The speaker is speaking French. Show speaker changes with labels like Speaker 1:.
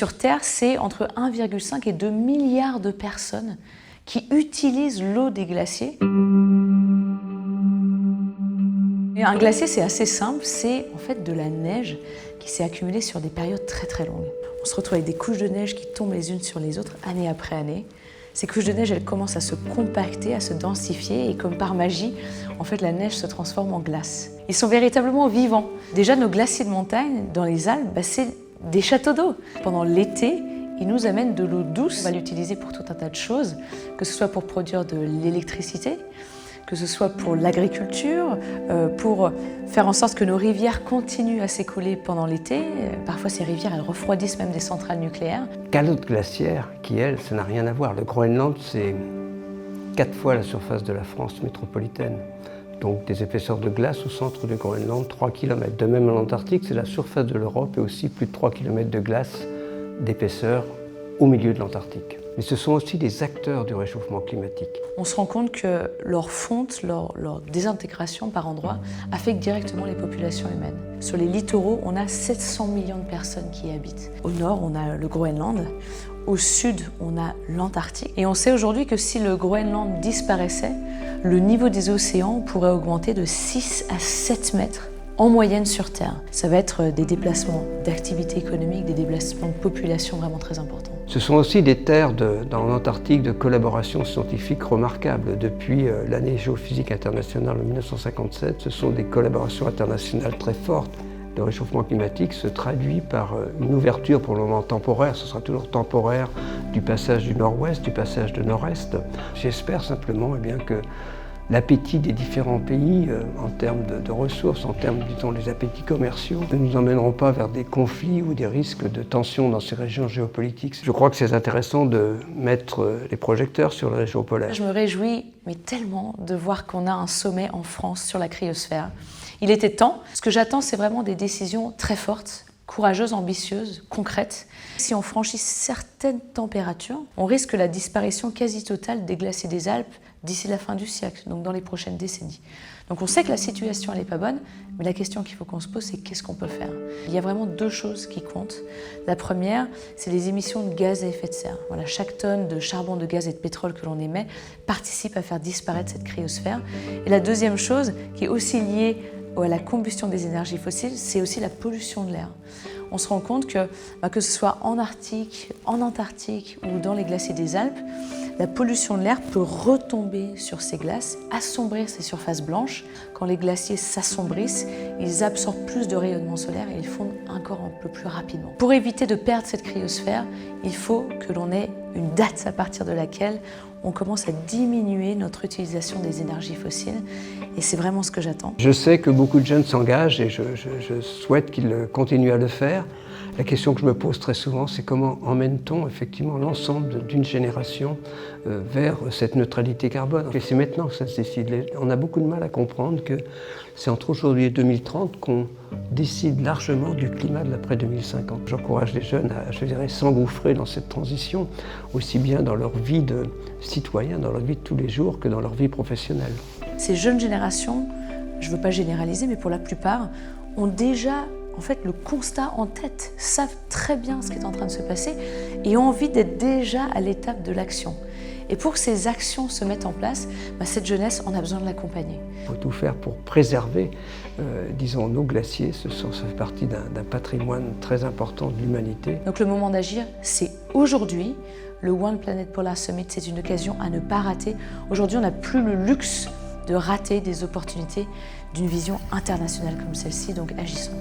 Speaker 1: sur Terre, c'est entre 1,5 et 2 milliards de personnes qui utilisent l'eau des glaciers. Et un glacier, c'est assez simple, c'est en fait de la neige qui s'est accumulée sur des périodes très très longues. On se retrouve avec des couches de neige qui tombent les unes sur les autres, année après année. Ces couches de neige, elles commencent à se compacter, à se densifier, et comme par magie, en fait, la neige se transforme en glace. Ils sont véritablement vivants. Déjà, nos glaciers de montagne, dans les Alpes, c'est des châteaux d'eau. Pendant l'été, ils nous amènent de l'eau douce. On va l'utiliser pour tout un tas de choses, que ce soit pour produire de l'électricité, que ce soit pour l'agriculture, pour faire en sorte que nos rivières continuent à s'écouler pendant l'été. Parfois, ces rivières, elles refroidissent même des centrales nucléaires.
Speaker 2: Calotte glaciaire, qui elle, ça n'a rien à voir. Le Groenland, c'est 4 fois la surface de la France métropolitaine. Donc des épaisseurs de glace au centre du Groenland, 3 km. De même, l'Antarctique, c'est la surface de l'Europe et aussi plus de 3 km de glace d'épaisseur au milieu de l'Antarctique. Mais ce sont aussi des acteurs du réchauffement climatique.
Speaker 1: On se rend compte que leur fonte, leur désintégration par endroits affecte directement les populations humaines. Sur les littoraux, on a 700 millions de personnes qui y habitent. Au nord, on a le Groenland. Au sud, on a l'Antarctique. Et on sait aujourd'hui que si le Groenland disparaissait, le niveau des océans pourrait augmenter de 6 à 7 mètres en moyenne sur Terre. Ça va être des déplacements d'activité économique, des déplacements de population vraiment très importants.
Speaker 2: Ce sont aussi des terres dans l'Antarctique de collaboration scientifique remarquables. Depuis l'année géophysique internationale en 1957, ce sont des collaborations internationales très fortes. Le réchauffement climatique se traduit par une ouverture pour le moment temporaire, ce sera toujours temporaire, du passage du nord-ouest, du passage du nord-est. J'espère simplement que l'appétit des différents pays en termes de ressources, en termes, disons, des appétits commerciaux, ne nous emmèneront pas vers des conflits ou des risques de tensions dans ces régions géopolitiques. Je crois que c'est intéressant de mettre les projecteurs sur les régions polaires.
Speaker 1: Je me réjouis, mais tellement, de voir qu'on a un sommet en France sur la cryosphère. Il était temps. Ce que j'attends, c'est vraiment des décisions très fortes, courageuses, ambitieuses, concrètes. Si on franchit certaines températures, on risque la disparition quasi totale des glaciers des Alpes d'ici la fin du siècle, donc dans les prochaines décennies. Donc on sait que la situation elle n'est pas bonne, mais la question qu'il faut qu'on se pose, c'est qu'est-ce qu'on peut faire? Il y a vraiment 2 choses qui comptent. La première, c'est les émissions de gaz à effet de serre. Voilà, chaque tonne de charbon, de gaz et de pétrole que l'on émet participe à faire disparaître cette cryosphère. Et la deuxième chose, qui est aussi liée à la combustion des énergies fossiles, c'est aussi la pollution de l'air. On se rend compte que ce soit en Arctique, en Antarctique ou dans les glaciers des Alpes, la pollution de l'air peut retomber sur ces glaces, assombrir ces surfaces blanches. Quand les glaciers s'assombrissent, ils absorbent plus de rayonnement solaire et ils fondent encore un peu plus rapidement. Pour éviter de perdre cette cryosphère, il faut que l'on ait une date à partir de laquelle on commence à diminuer notre utilisation des énergies fossiles. Et c'est vraiment ce que j'attends.
Speaker 2: Je sais que beaucoup de jeunes s'engagent et je souhaite qu'ils continuent à le faire. La question que je me pose très souvent, c'est comment emmène-t-on effectivement l'ensemble d'une génération vers cette neutralité carbone? Et c'est maintenant que ça se décide. On a beaucoup de mal à comprendre que c'est entre aujourd'hui et 2030 qu'on décide largement du climat de l'après 2050. J'encourage les jeunes à, s'engouffrer dans cette transition, aussi bien dans leur vie de citoyen, dans leur vie de tous les jours, que dans leur vie professionnelle.
Speaker 1: Ces jeunes générations, je ne veux pas généraliser, mais pour la plupart, ont déjà le constat en tête, savent très bien ce qui est en train de se passer et ont envie d'être déjà à l'étape de l'action. Et pour que ces actions se mettent en place, cette jeunesse, on a besoin de l'accompagner.
Speaker 2: Il faut tout faire pour préserver, disons, nos glaciers. Ça fait partie d'un patrimoine très important de l'humanité.
Speaker 1: Donc le moment d'agir, c'est aujourd'hui. Le One Planet Polar Summit, c'est une occasion à ne pas rater. Aujourd'hui, on n'a plus le luxe de rater des opportunités d'une vision internationale comme celle-ci, donc agissons.